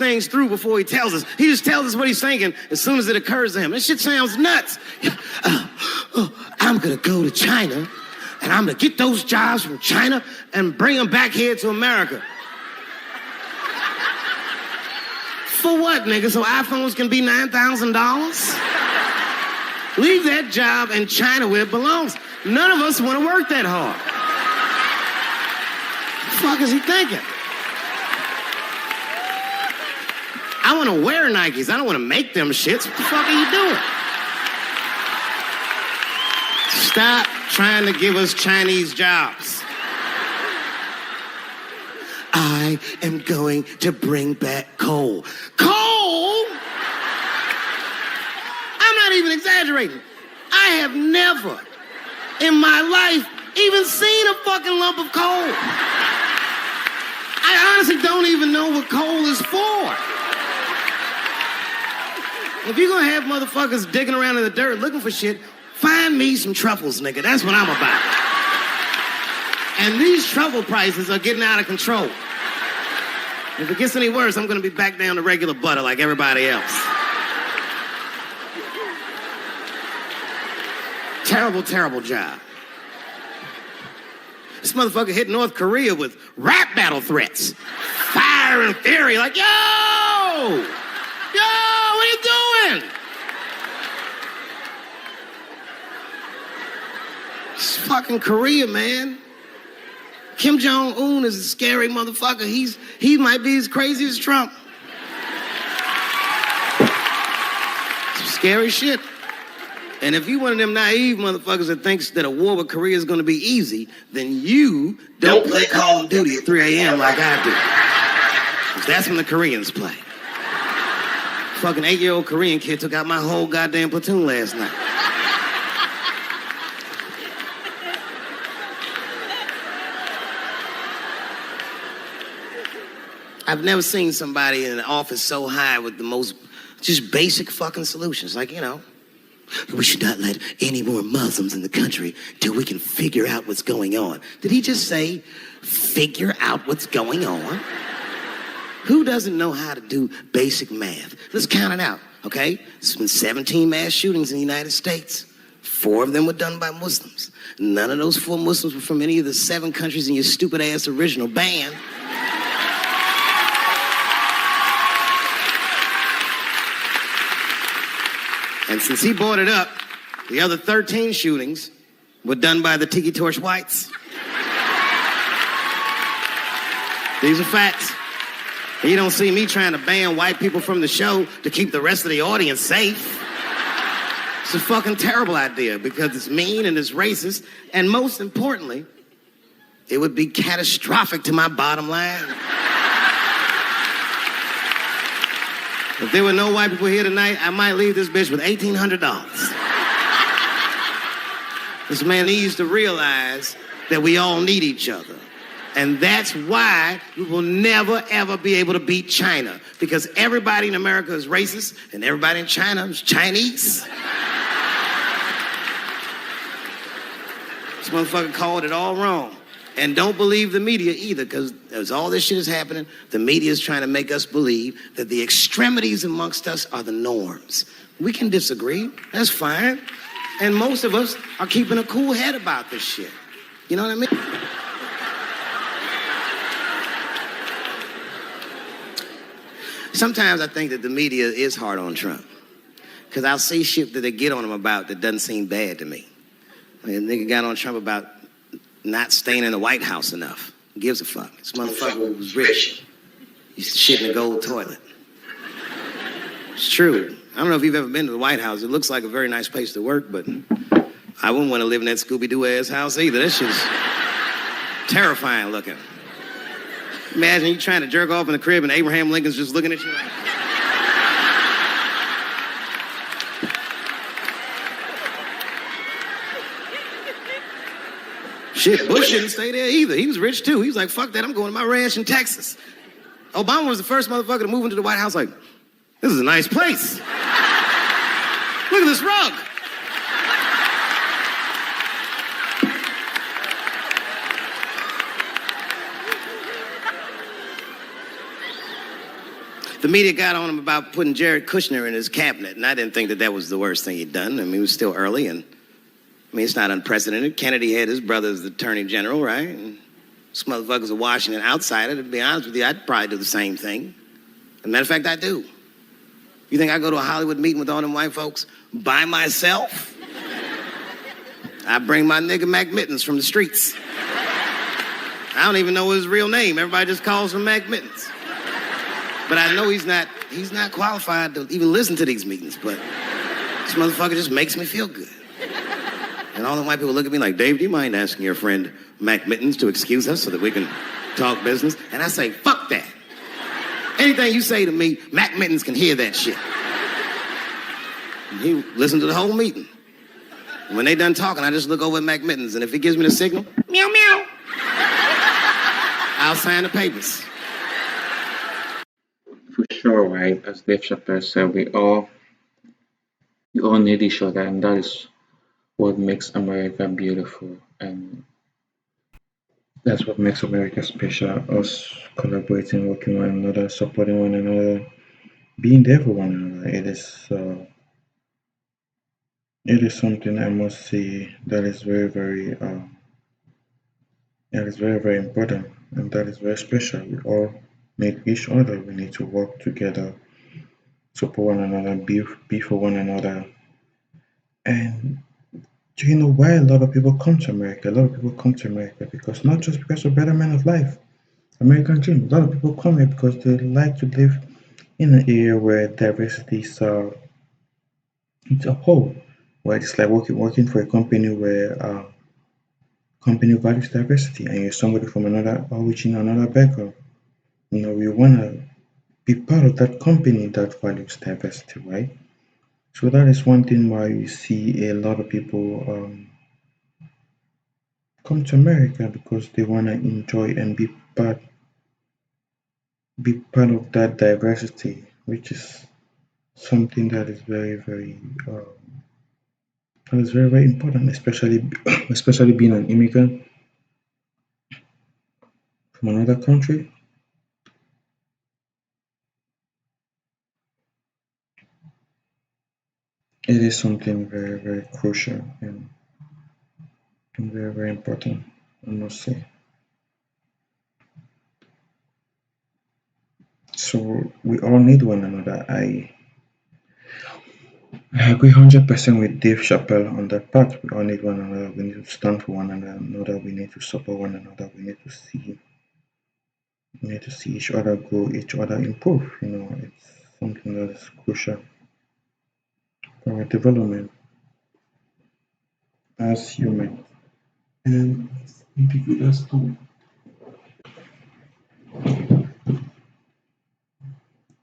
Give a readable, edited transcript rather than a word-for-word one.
things through before he tells us. He just tells us what he's thinking as soon as it occurs to him. This shit sounds nuts. I'm gonna go to China and I'm gonna get those jobs from China and bring them back here to America. For what, nigga? So iPhones can be $9,000? Leave that job in China where it belongs. None of us want to work that hard. What the fuck is he thinking? I want to wear Nikes. I don't want to make them shits. What the fuck are you doing? Stop trying to give us Chinese jobs. I am going to bring back coal. Coal? I'm not even exaggerating. I have never in my life even seen a fucking lump of coal. I honestly don't even know what coal is for. If you're gonna have motherfuckers digging around in the dirt looking for shit, find me some truffles, nigga. That's what I'm about. And these truffle prices are getting out of control. If it gets any worse, I'm gonna be back down to regular butter like everybody else. Terrible, terrible job. This motherfucker hit North Korea with rap battle threats. Fire and fury, like, yo! Yo, what are you doing? It's fucking Korea, man. Kim Jong-un is a scary motherfucker. He might be as crazy as Trump. Some scary shit. And if you one of them naive motherfuckers that thinks that a war with Korea is gonna be easy, then you don't play Call of Duty at 3 a.m. like I do. 'Cause that's when the Koreans play. Fucking 8-year-old Korean kid took out my whole goddamn platoon last night. I've never seen somebody in an office so high with the most just basic fucking solutions. Like, you know, we should not let any more Muslims in the country till we can figure out what's going on. Did he just say, figure out what's going on? Who doesn't know how to do basic math? Let's count it out, okay? There's been 17 mass shootings in the United States. 4 of them were done by Muslims. None of those 4 Muslims were from any of the 7 countries in your stupid ass original band. And since he brought it up, the other 13 shootings were done by the Tiki Torch whites. These are facts. You don't see me trying to ban white people from the show to keep the rest of the audience safe. It's a fucking terrible idea because it's mean and it's racist, and most importantly, it would be catastrophic to my bottom line. If there were no white people here tonight, I might leave this bitch with $1,800. This man needs to realize that we all need each other. And that's why we will never, ever be able to beat China. Because everybody in America is racist, and everybody in China is Chinese. This motherfucker called it all wrong. And don't believe the media either, because as all this shit is happening, the media is trying to make us believe that the extremities amongst us are the norms. We can disagree, that's fine. And most of us are keeping a cool head about this shit. You know what I mean? Sometimes I think that the media is hard on Trump, because I'll see shit that they get on him about that doesn't seem bad to me. Like a nigga got on Trump about not staying in the White House enough. Who gives a fuck? This motherfucker was rich. Used to shit in a gold toilet. It's true. I don't know if you've ever been to the White House. It looks like a very nice place to work, but I wouldn't want to live in that Scooby-Doo ass house either. That shit's terrifying looking. Imagine you trying to jerk off in the crib and Abraham Lincoln's just looking at you like... Shit, Bush didn't stay there either. He was rich too. He was like, fuck that, I'm going to my ranch in Texas. Obama was the first motherfucker to move into the White House like, this is a nice place. Look at this rug. The media got on him about putting Jared Kushner in his cabinet, and I didn't think that that was the worst thing he'd done. I mean, it was still early, and I mean, it's not unprecedented. Kennedy had his brother as the attorney general, right? And some motherfuckers are Washington outsider. To be honest with you, I'd probably do the same thing. As a matter of fact, I do. You think I go to a Hollywood meeting with all them white folks by myself? I bring my nigga Mac Mittens from the streets. I don't even know his real name. Everybody just calls him Mac Mittens. But I know he's not qualified to even listen to these meetings, but this motherfucker just makes me feel good. And all the white people look at me like, Dave, do you mind asking your friend Mac Mittens to excuse us so that we can talk business? And I say, fuck that. Anything you say to me, Mac Mittens can hear that shit. And he listened to the whole meeting. And when they done talking, I just look over at Mac Mittens, and if he gives me the signal, meow, meow, I'll sign the papers. For sure, right? As Dave Chappelle said, we all need each other, and that is what makes America beautiful, and that's what makes America special. Us collaborating, working one another, supporting one another, being there for one another. It is something I must say that is very important, and that is very special. We all need each other. We need to work together, support one another, be for one another. And do you know why a lot of people come to America? A lot of people come to America because not just because of betterment of life, American dream. A lot of people come here because they like to live in an area where diversity is it's a whole. Where it's like working for a company where company values diversity, and you're somebody from another origin, another background. You know, you wanna be part of that company that values diversity, right? So that is one thing why you see a lot of people come to America because they wanna enjoy and be part of that diversity, which is something that is very important, especially especially being an immigrant from another country. It is something very crucial and very important, I must say. So we all need one another. I agree 100% with Dave Chappelle on that part. We all need one another. We need to stand for one another. We need to support one another. We need to see each other grow, each other improve. You know, it's something that is crucial for our development as humans. And individuals too.